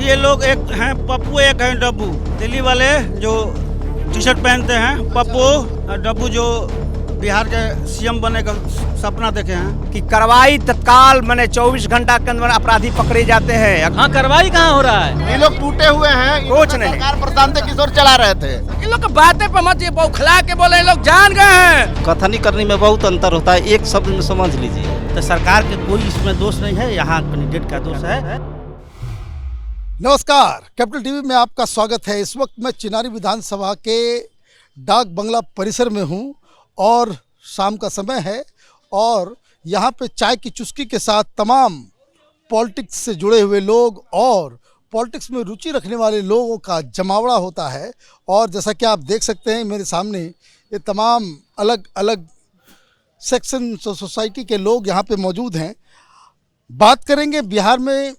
ये लोग एक हैं पप्पू, एक हैं डब्बू। दिल्ली वाले जो टी शर्ट पहनते हैं, पप्पू और डब्बू जो बिहार के सीएम बने का सपना देखे हैं। कि कार्रवाई तत्काल माने 24 घंटा के अंदर अपराधी पकड़े जाते हैं। हाँ, कार्रवाई कहाँ हो रहा है? ये लोग टूटे हुए हैं, कुछ नहीं। सरकार प्रशांत किशोर चला रहे थे। इन लोग बातें पर मत ये बौखला के बोले, लोग जान गए हैं। कथनी करने में बहुत अंतर होता है, एक शब्द में समझ लीजिए। तो सरकार के कोई इसमें दोष नहीं है, यहाँ कैंडिडेट का दोष है। नमस्कार, कैपिटल टीवी में आपका स्वागत है। इस वक्त मैं चिनारी विधानसभा के डाक बंगला परिसर में हूं और शाम का समय है और यहाँ पे चाय की चुस्की के साथ तमाम पॉलिटिक्स से जुड़े हुए लोग और पॉलिटिक्स में रुचि रखने वाले लोगों का जमावड़ा होता है। और जैसा कि आप देख सकते हैं मेरे सामने ये तमाम अलग अलग सेक्शन सोसाइटी के लोग यहाँ पे मौजूद हैं। बात करेंगे बिहार में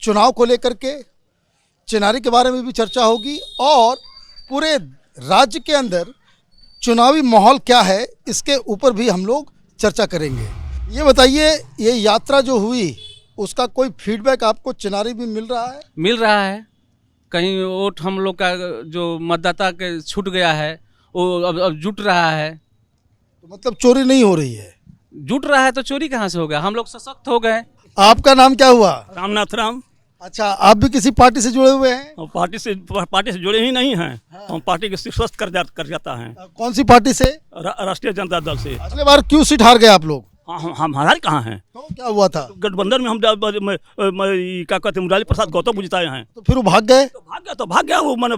चुनाव को लेकर के, चिनारी के बारे में भी चर्चा होगी और पूरे राज्य के अंदर चुनावी माहौल क्या है इसके ऊपर भी हम लोग चर्चा करेंगे। ये बताइए, ये यात्रा जो हुई उसका कोई फीडबैक आपको चिनारी भी मिल रहा है? मिल रहा है। कहीं वोट हम लोग का जो मतदाता के छूट गया है वो अब जुट रहा है। तो मतलब चोरी नहीं हो रही है? जुट रहा है तो चोरी कहाँ से हो गया? हम लोग सशक्त हो गए। आपका नाम क्या हुआ? रामनाथ राम। अच्छा, आप भी किसी पार्टी से जुड़े हुए हैं? हम पार्टी से जुड़े ही नहीं हैं। हम पार्टी के शीर्षस्थ कर जाता है। कौन सी पार्टी से? राष्ट्रीय जनता दल से। अगले बार क्यों सीट हार गए आप लोग? हम हमारे कहाँ हैं? तो क्या हुआ था? गठबंधन में हम क्या कहते हैं, मुरारी प्रसाद गौतम जिताए हैं। तो फिर वो भाग गए? तो भाग गया वो। मैंने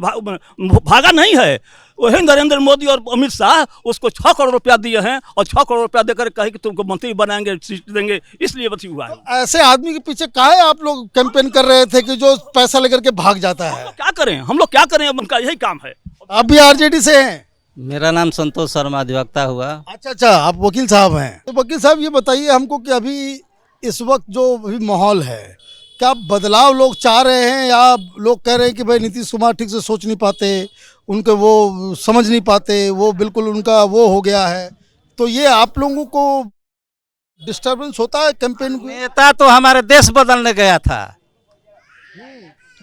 भागा नहीं है। वही नरेंद्र मोदी और अमित शाह उसको 6 करोड़ रुपया दिए हैं और 6 करोड़ रुपया देकर कहे कि तुमको मंत्री बनाएंगे, सीट देंगे, इसलिए बची हुआ है। तो ऐसे आदमी के पीछे काहे आप लोग कैंपेन कर रहे थे कि जो पैसा लेकर के भाग जाता है? क्या करें हम लोग, क्या करें? उनका यही काम है। आप भी आरजेडी से हैं? मेरा नाम संतोष शर्मा, अधिवक्ता हुआ। अच्छा, आप वकील साहब हैं। तो वकील साहब ये बताइए हमको कि अभी इस वक्त जो अभी माहौल है, क्या बदलाव लोग चाह रहे हैं या लोग कह रहे हैं कि भाई नीतीश कुमार ठीक से सोच नहीं पाते, उनके वो समझ नहीं पाते, वो बिल्कुल उनका वो हो गया है? तो ये आप लोगों को डिस्टर्बेंस होता है कैंपेन में? नेता तो हमारे देश बदलने गया था।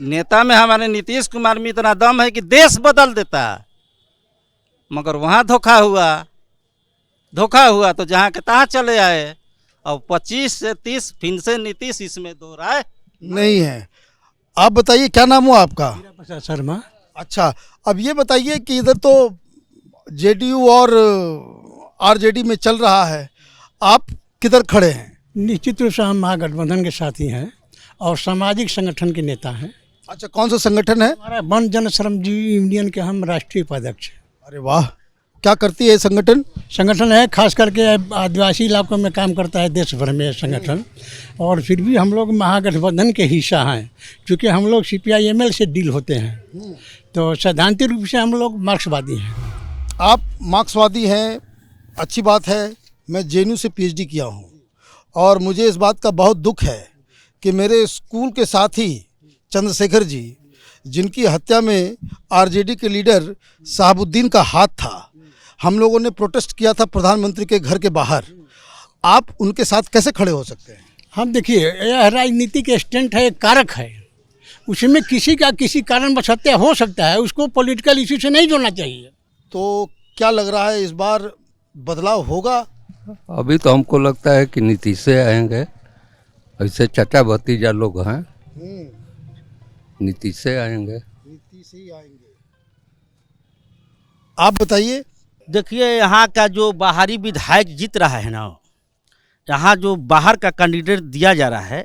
नेता में हमारे नीतीश कुमार में इतना दम है कि देश बदल देता, मगर वहाँ धोखा हुआ तो जहाँ के तहाँ चले आए। और 25 से 30 फिर से नीतीश, इसमें दो राय नहीं है। आप बताइए, क्या नाम हुआ आपका? प्रसाद शर्मा। अच्छा, अब ये बताइए कि इधर तो जेडीयू और आरजेडी में चल रहा है, आप किधर खड़े हैं? निश्चित रूप से हम महागठबंधन के साथी हैं और सामाजिक संगठन के नेता हैं। अच्छा, कौन सा संगठन है? हमारा वन जन श्रमजीवी यूनियन के हम राष्ट्रीय उपाध्यक्ष हैं। अरे वाह, क्या करती है ये संगठन? संगठन है खास करके आदिवासी इलाकों में काम करता है देश भर में ये संगठन। और फिर भी हम लोग महागठबंधन के हिस्सा हैं, क्योंकि हम लोग CPI-ML से डील होते हैं, तो सैद्धांतिक रूप से हम लोग मार्क्सवादी हैं। आप मार्क्सवादी हैं, अच्छी बात है। मैं JNU से PhD किया हूँ और मुझे इस बात का बहुत दुख है कि मेरे स्कूल के साथी चंद्रशेखर जी, जिनकी हत्या में आरजेडी के लीडर साहबुद्दीन का हाथ था, हम लोगों ने प्रोटेस्ट किया था प्रधानमंत्री के घर के बाहर। आप उनके साथ कैसे खड़े हो सकते हैं? हम देखिए, यह राजनीति के स्टैंड है, एक कारक है, उसमें किसी का किसी कारणवश हत्या हो सकता है, उसको पॉलिटिकल इशू से नहीं जोड़ना चाहिए। तो क्या लग रहा है इस बार बदलाव होगा? अभी तो हमको लगता है कि नीतीश से आएंगे। ऐसे चाचा भतीजा लोग हैं, नीतीश से आएंगे। नीतीश ही आएंगे। आप बताइए। देखिए, यहाँ का जो बाहरी विधायक जीत रहा है ना, यहाँ जो बाहर का कैंडिडेट दिया जा रहा है,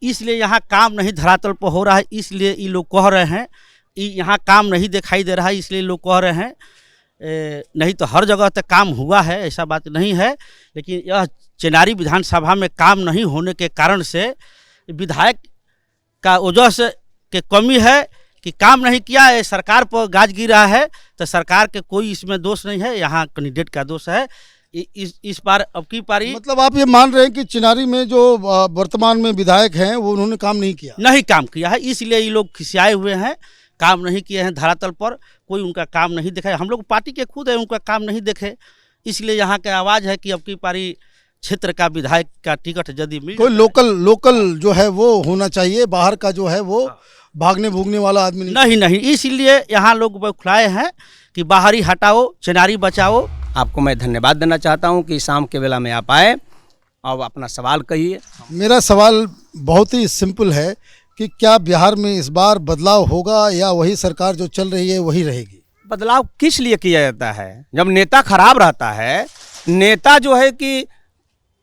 इसलिए यहाँ काम नहीं धरातल पर हो रहा है। इसलिए ये लोग कह रहे हैं यहाँ काम नहीं दिखाई दे रहा है, इसलिए लोग कह रहे हैं। नहीं तो हर जगह तक काम हुआ है, ऐसा बात नहीं है। लेकिन यह चिनारी विधानसभा में काम नहीं होने के कारण से विधायक का वजह से के कमी है कि काम नहीं किया है, सरकार पर गाज गिरा है। तो सरकार के कोई इसमें दोष नहीं है, यहाँ कैंडिडेट का दोष है। इस बार अब की पारी, मतलब आप ये मान रहे हैं कि चिनारी में जो वर्तमान में विधायक हैं वो उन्होंने काम नहीं किया है, इसलिए ये लोग खिसियाए हुए हैं। काम नहीं किए हैं, धरातल पर कोई उनका काम नहीं दिखाए। हम लोग पार्टी के खुद है, उनका काम नहीं देखे, इसलिए यहाँ का आवाज़ है कि अब की पारी क्षेत्र का विधायक का टिकट यदि मिल कोई लोकल जो है वो होना चाहिए, बाहर का जो है वो भागने भूगने वाला आदमी नहीं? नहीं नहीं, इसलिए यहाँ लोग बौखलाए हैं कि बाहरी हटाओ, चिनारी बचाओ। आपको मैं धन्यवाद देना चाहता हूं कि शाम के बेला में आप आए और अपना सवाल कहिए। मेरा सवाल बहुत ही सिंपल है कि क्या बिहार में इस बार बदलाव होगा या वही सरकार जो चल रही है वही रहेगी? बदलाव किस लिए किया जाता है? जब नेता खराब रहता है, नेता जो है कि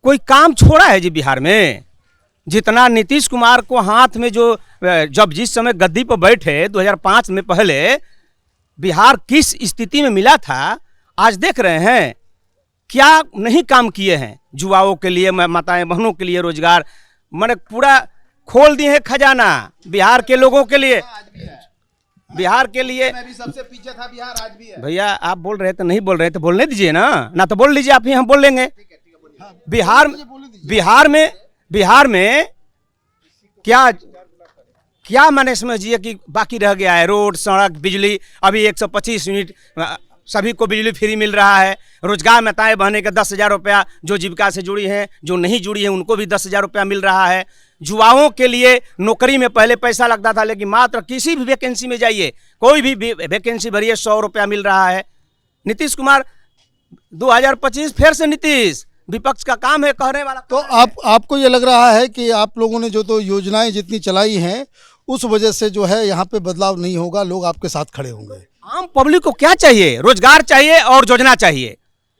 कोई काम छोड़ा है जी बिहार में? जितना नीतीश कुमार को हाथ में जो जब जिस समय गद्दी पर बैठे 2005 में पहले बिहार किस स्थिति में मिला था, आज देख रहे हैं क्या नहीं काम किए हैं। युवाओं के लिए, माताएं बहनों के लिए रोजगार मैंने पूरा खोल दिए हैं खजाना बिहार के लोगों के लिए, बिहार के लिए। मैं भी सबसे पीछे था, बिहार आज भी है। भैया आप बोल रहे थे, नहीं बोल रहे थे, बोलने दीजिए ना तो बोल लीजिए आप ही, हम बोल लेंगे। बिहार में क्या मैंने समझिए कि बाकी रह गया है? रोड, सड़क, बिजली। अभी 125 यूनिट सभी को बिजली फ्री मिल रहा है। रोजगार माताएं बहने के 10,000 रुपया जो जीविका से जुड़ी हैं, जो नहीं जुड़ी हैं उनको भी 10,000 रुपया मिल रहा है। युवाओं के लिए नौकरी में पहले पैसा लगता था, लेकिन मात्र किसी भी वैकेंसी में जाइए, कोई भी वैकेंसी भरिए 100 रुपया मिल रहा है। नीतीश कुमार 2025 फिर से नीतीश, विपक्ष का काम है कहने वाला। तो आपको ये लग रहा है कि आप लोगों ने जो तो योजनाएं जितनी चलाई हैं उस वजह से जो है यहाँ पे बदलाव नहीं होगा, लोग आपके साथ खड़े होंगे? आम पब्लिक को क्या चाहिए? रोजगार चाहिए और योजना चाहिए,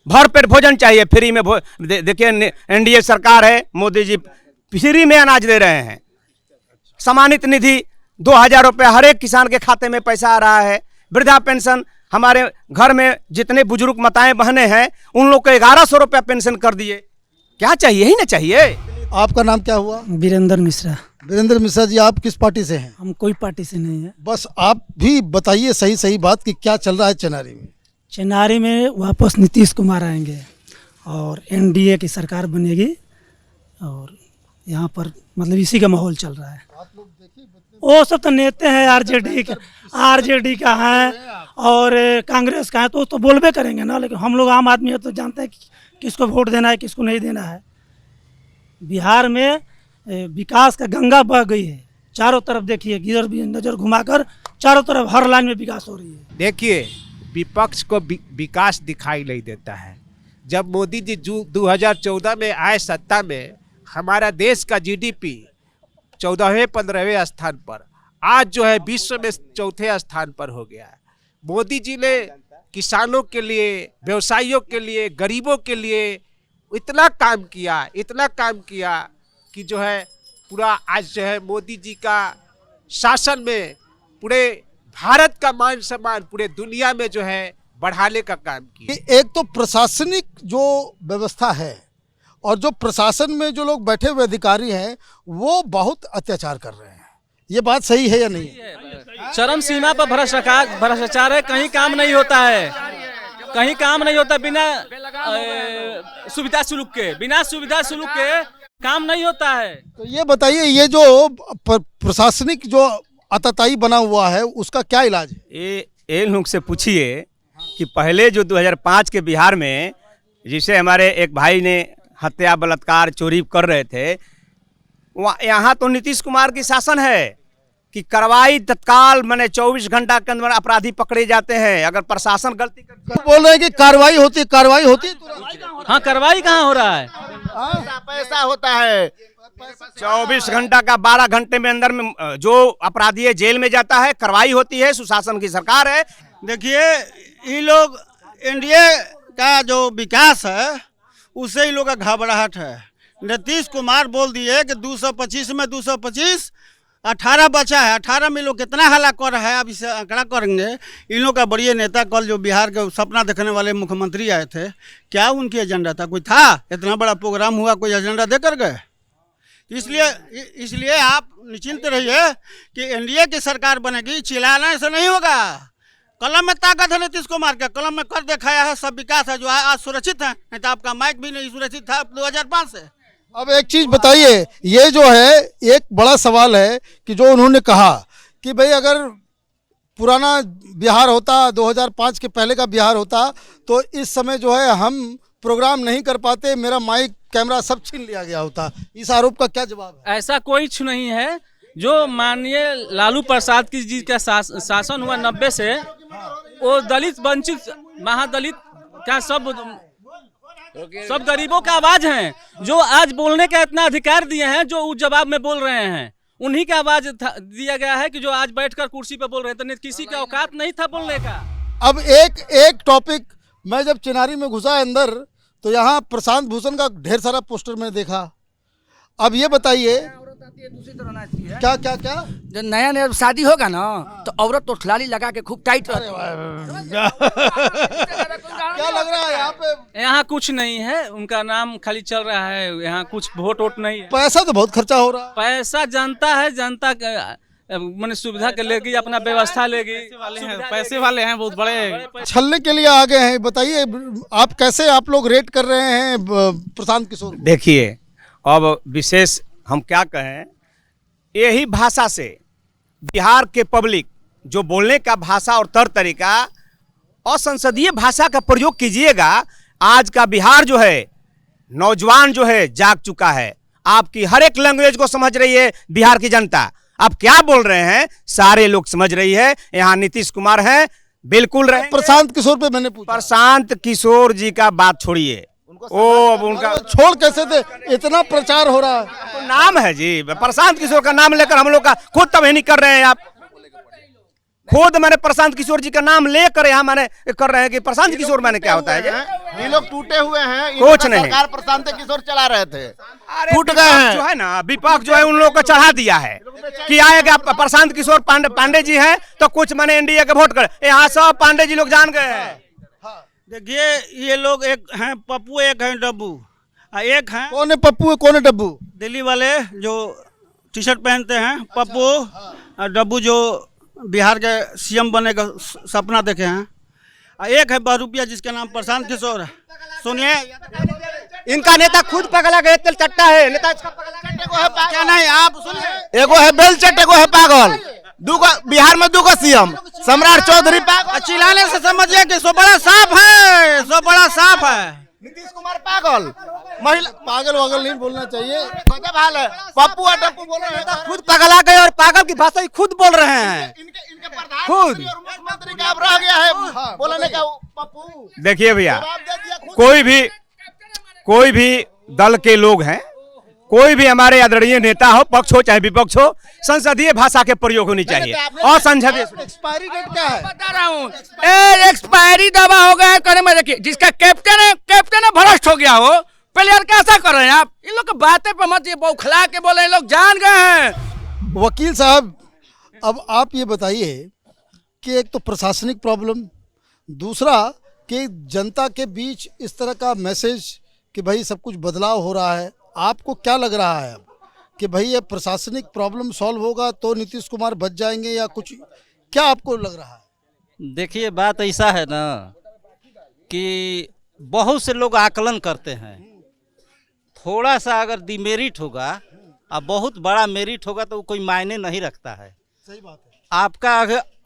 भरपेट भोजन चाहिए, फ्री में देखिए एनडीए सरकार है, मोदी जी फ्री में अनाज दे रहे हैं। सम्मानित निधि 2,000 रुपया हर एक किसान के खाते में पैसा आ रहा है। वृद्धा पेंशन, हमारे घर में जितने बुजुर्ग माताएं बहनें हैं उन लोग को 1,100 रुपया पेंशन कर दिए। क्या चाहिए ही ना चाहिए। आपका नाम क्या हुआ? वीरेंद्र मिश्रा। वीरेंद्र मिश्रा जी, आप किस पार्टी से हैं? हम कोई पार्टी से नहीं है। बस आप भी बताइए सही बात कि क्या चल रहा है चिनारी में? चिनारी में वापस नीतीश कुमार आएंगे और एनडीए की सरकार बनेगी और यहाँ पर मतलब इसी का माहौल चल रहा है। वो सब तो नेता हैं, आरजेडी का है और कांग्रेस का है, तो बोलबे करेंगे ना। लेकिन हम लोग आम आदमी है तो जानते हैं कि किसको वोट देना है, किसको नहीं देना है। बिहार में विकास का गंगा बह गई है, चारों तरफ देखिए, इधर भी नज़र घुमाकर चारों तरफ हर लाइन में विकास हो रही है। देखिए, विपक्ष को विकास दिखाई नहीं देता है। जब मोदी जी 2014 में आए सत्ता में, हमारा देश का जीडीपी 14वें-15वें स्थान पर, आज जो है विश्व में 4थे स्थान पर हो गया है। मोदी जी ने किसानों के लिए, व्यवसायियों के लिए, गरीबों के लिए इतना काम किया कि जो है पूरा आज जो है मोदी जी का शासन में पूरे भारत का मान सम्मान पूरे दुनिया में जो है बढ़ाने का काम किया। एक तो प्रशासनिक जो व्यवस्था है और जो प्रशासन में जो लोग बैठे हुए अधिकारी हैं वो बहुत अत्याचार कर रहे हैं, ये बात सही है या नहीं? चरम सीमा पर भ्रष्टाचार है, कहीं काम नहीं होता है, कहीं काम नहीं होता बिना सुविधा शुल्क के काम नहीं होता है। तो ये बताइए, ये जो प्रशासनिक जो अताताई बना हुआ है उसका क्या इलाज है? ये लोग से पूछिए कि पहले जो 2005 के बिहार में जिसे हमारे एक भाई ने हत्या, बलात्कार, चोरी कर रहे थे, यहाँ तो नीतीश कुमार की शासन है कि कार्रवाई तत्काल, मैंने 24 घंटा के अंदर अपराधी पकड़े जाते हैं। अगर प्रशासन गलती कर बोल रहे हैं कि कार्रवाई होती है हाँ, कार्रवाई कहाँ हो रहा है? पैसा होता है 24 घंटा का 12 घंटे में अंदर में जो अपराधी है जेल में जाता है, कार्रवाई होती है, सुशासन की सरकार है। देखिए, ये लोग एनडीए का जो विकास है उससे ही लोग का घबराहट है। नीतीश कुमार बोल दिए कि 225 में 225, 18 बचा है, 18 में लोग कितना हल्ला कर रहा है, अब इसे आंकड़ा करेंगे। इन लोग का बड़ी नेता कल जो बिहार के सपना देखने वाले मुख्यमंत्री आए थे, क्या उनकी एजेंडा था? कोई था? इतना बड़ा प्रोग्राम हुआ, कोई एजेंडा दे कर गए? इसलिए आप निश्चिंत रहिए कि एनडीए की सरकार बनेगी, चिल्लाने से नहीं होगा। कलम में ताकत है नीतीश कुमार का, कलम में कर दिखाया है, सब विकास है जो है आज सुरक्षित है, नहीं तो आपका माइक भी नहीं सुरक्षित था 2005 से। अब एक चीज़ बताइए, ये जो है एक बड़ा सवाल है कि जो उन्होंने कहा कि भाई अगर पुराना बिहार होता, 2005 के पहले का बिहार होता, तो इस समय जो है हम प्रोग्राम नहीं कर पाते, मेरा माइक कैमरा सब छीन लिया गया होता। इस आरोप का क्या जवाब है? ऐसा कोई नहीं है। जो माननीय लालू प्रसाद की जी का शासन हुआ 90 से, वो दलित वंचित महादलित का सब गरीबों का आवाज हैं, जो आज बोलने का इतना अधिकार दिए हैं, जो उस जवाब में बोल रहे हैं, उन्हीं का आवाज दिया गया है कि जो आज बैठकर कुर्सी पर बोल रहे थे। किसी का औकात नहीं था बोलने का। अब एक टॉपिक, मैं जब चिनारी में घुसा अंदर तो यहाँ प्रशांत भूषण का ढेर सारा पोस्टर मैंने देखा। अब ये बताइए क्या क्या क्या जब नया शादी होगा ना तो औरत तो ठलाली लगा के खूब टाइट रहती क्या लग रहा है यहाँ पे? यहाँ कुछ नहीं है, उनका नाम खाली चल रहा है, यहाँ कुछ वोट नहीं है। पैसा तो बहुत खर्चा हो रहा है। पैसा जनता है, जनता मैंने सुविधा के लेगी, अपना व्यवस्था लेगी। पैसे वाले हैं, बहुत बड़े छलने के लिए आ गए हैं। बताइए आप कैसे आप लोग रेट कर रहे हैं प्रशांत किशोर? देखिए, अब विशेष हम क्या कहें, यही भाषा से बिहार के पब्लिक जो बोलने का भाषा और तौर तरीका असंसदीय भाषा का प्रयोग कीजिएगा। आज का बिहार जो है, नौजवान जो है जाग चुका है, आपकी हर एक लैंग्वेज को समझ रही है बिहार की जनता। आप क्या बोल रहे हैं सारे लोग समझ रही है। यहाँ नीतीश कुमार हैं, बिल्कुल रहे। प्रशांत किशोर पे मैंने पूछा। प्रशांत किशोर जी का बात छोड़िए, अब उनका छोड़ कैसे थे, इतना प्रचार हो रहा है। तो नाम है जी, प्रशांत किशोर का नाम लेकर हम लोग का खुद तब नहीं कर रहे हैं। आप खुद मैंने प्रशांत किशोर जी का नाम लेकर यहाँ मैंने कर रहे हैं कि प्रशांत किशोर मैंने क्या होता है। ये लोग टूटे हुए हैं, कुछ नहीं। सरकार प्रशांत किशोर चला रहे थे, टूट गए हैं। जो है ना विपक्ष जो है उन लोगों को चढ़ा दिया है कि आएगा प्रशांत किशोर पांडे जी हैं तो कुछ मैंने एनडीए के वोट कर। यहाँ सब पांडे जी लोग जान गए हैं। देखिए ये लोग एक हैं पप्पू, एक हैं डब्बू, एक हैं कौन है पप्पू कौन है डब्बू? दिल्ली वाले जो टी शर्ट पहनते हैं पप्पू, और डब्बू जो बिहार के सीएम बनने का सपना देखे हैं, और एक है बहरूपिया जिसका नाम प्रशांत किशोर है। सुनिए, इनका नेता खुद पगला गए तेल चट्टा है नेता। क्या नहीं, आप सुनिए, एगो है बेलचट, एगो है पागल। बिहार में दूगो सीएम, सम्राट चौधरी पागल। चिल्लाने से समझिए कि सो बड़ा साफ है, सो बड़ा साफ है। नीतीश कुमार पागल, महिला पागल वागल नहीं बोलना चाहिए। गजब हाल है। पप्पू और डप्पू बोल रहे हैं, खुद पगला गए और पागल की भाषा ही खुद बोल रहे हैं। इनके प्रधानमंत्री और मुख्यमंत्री का अब रह गया है बोलने का। पप्पू देखिए भैया, जवाब दे दिया खुद। कोई भी दल के लोग हैं, कोई भी हमारे आदरणीय नेता हो, पक्ष हो चाहे विपक्ष हो, संसदीय भाषा के प्रयोग होनी चाहिए। और संसदीय एक्सपायरी डेट क्या है? बता रहा हूँ, एक्सपायरी दवा हो गया करे में। देखिए जिसका कैप्टन है भ्रष्ट हो गया हो, प्लेयर कैसा कर रहे हैं आप? इन लोग की बातें पर मत ये बौखला के बोले, लोग जान गए हैं। वकील साहब, अब आप ये बताइए कि एक तो प्रशासनिक प्रॉब्लम, दूसरा कि जनता के बीच इस तरह का मैसेज कि भाई सब कुछ बदलाव हो रहा है। आपको क्या लग रहा है अब कि भाई ये प्रशासनिक प्रॉब्लम सॉल्व होगा तो नीतीश कुमार बच जाएंगे या कुछ, क्या आपको लग रहा है? देखिए बात ऐसा है ना कि बहुत से लोग आकलन करते हैं, थोड़ा सा अगर डिमेरिट होगा और बहुत बड़ा मेरिट होगा तो कोई मायने नहीं रखता है। सही बात है। आपका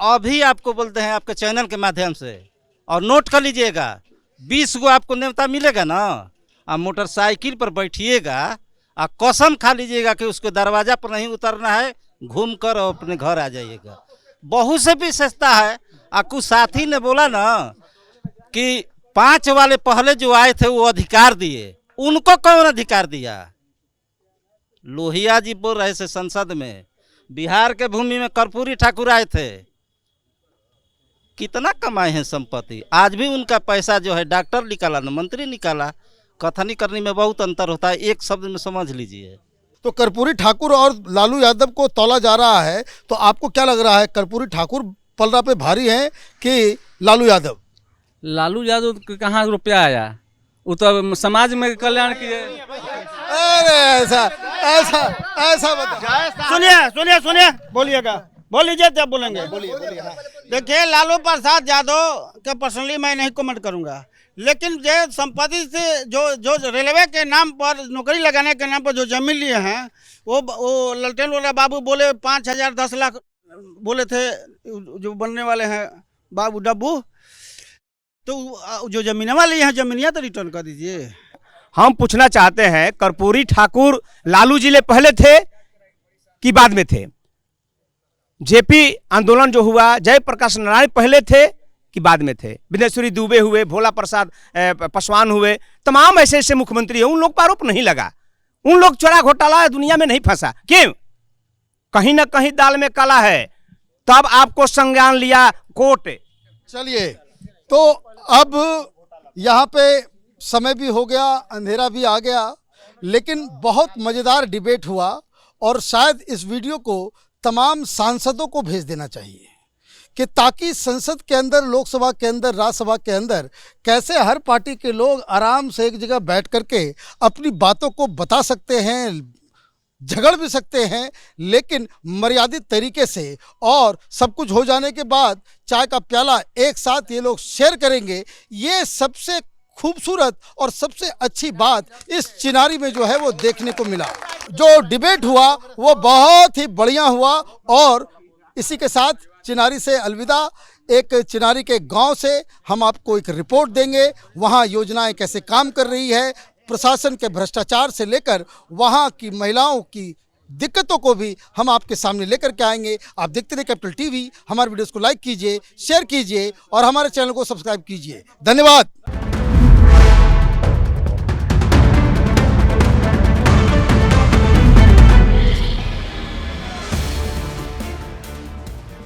अभी आपको बोलते हैं आपके चैनल के माध्यम से, और नोट कर लीजिएगा, 20 गो आपको न्योता मिलेगा ना, आप मोटरसाइकिल पर बैठिएगा और कसम खा लीजिएगा कि उसको दरवाजा पर नहीं उतरना है, घूम कर और अपने घर आ जाइएगा। बहुत से भी सस्ता है। और कुछ साथी ने बोला ना कि 5 वाले पहले जो आए थे वो अधिकार दिए, उनको कौन अधिकार दिया? लोहिया जी बोल रहे थे संसद में, बिहार के भूमि में कर्पूरी ठाकुर आए थे, कितना कमाए हैं संपत्ति। आज भी उनका पैसा जो है डॉक्टर निकाला ना मंत्री निकाला। कथनी करने में बहुत अंतर होता है, एक शब्द में समझ लीजिए। तो कर्पूरी ठाकुर और लालू यादव को तौला जा रहा है, तो आपको क्या लग रहा है, कर्पूरी ठाकुर पलड़ा पे भारी हैं कि लालू यादव? लालू यादव कहाँ रुपया आया, वो तो समाज में कल्याण किए। अरे ऐसा ऐसा ऐसा बता। सुनिए बोलिएगा, बोल लीजिए तब बोलेंगे। देखिए लालू प्रसाद यादव के पर्सनली मैं नहीं कमेंट करूंगा, लेकिन जो संपत्ति से जो रेलवे के नाम पर नौकरी लगाने के नाम पर जो जमीन लिए हैं, वो ललटेन वाला बाबू बोले 5,000 10 लाख बोले थे जो बनने वाले हैं बाबू डब्बू, तो जो जमीन वाले हैं जमीनिया तो रिटर्न कर दीजिए। हम पूछना चाहते हैं, कर्पूरी ठाकुर लालू जी ले पहले थे कि बाद में थे? जेपी आंदोलन जो हुआ, जयप्रकाश नारायण पहले थे कि बाद में थे, विदेश्वरी दुबे हुए, भोला प्रसाद पासवान हुए, तमाम ऐसे ऐसे मुख्यमंत्री हैं, उन लोग पर आरोप नहीं लगा, उन लोग चोरा घोटाला दुनिया में नहीं फंसा। क्यों? कहीं ना कहीं दाल में काला है, तब आपको संज्ञान लिया कोर्ट। चलिए, तो अब यहाँ पे समय भी हो गया, अंधेरा भी आ गया, लेकिन बहुत मज़ेदार डिबेट हुआ और शायद इस वीडियो को तमाम सांसदों को भेज देना चाहिए कि ताकि संसद के अंदर, लोकसभा के अंदर, राज्यसभा के अंदर कैसे हर पार्टी के लोग आराम से एक जगह बैठ करके अपनी बातों को बता सकते हैं, झगड़ भी सकते हैं, लेकिन मर्यादित तरीके से, और सब कुछ हो जाने के बाद चाय का प्याला एक साथ ये लोग शेयर करेंगे। ये सबसे खूबसूरत और सबसे अच्छी बात इस चिनारी में जो है वो देखने को मिला। जो डिबेट हुआ वो बहुत ही बढ़िया हुआ और इसी के साथ चिनारी से अलविदा। एक चिनारी के गांव से हम आपको एक रिपोर्ट देंगे, वहां योजनाएं कैसे काम कर रही है, प्रशासन के भ्रष्टाचार से लेकर वहां की महिलाओं की दिक्कतों को भी हम आपके सामने लेकर के आएंगे। आप देखते रहिए कैपिटल टीवी। हमारे वीडियोस को लाइक कीजिए, शेयर कीजिए और हमारे चैनल को सब्सक्राइब कीजिए। धन्यवाद।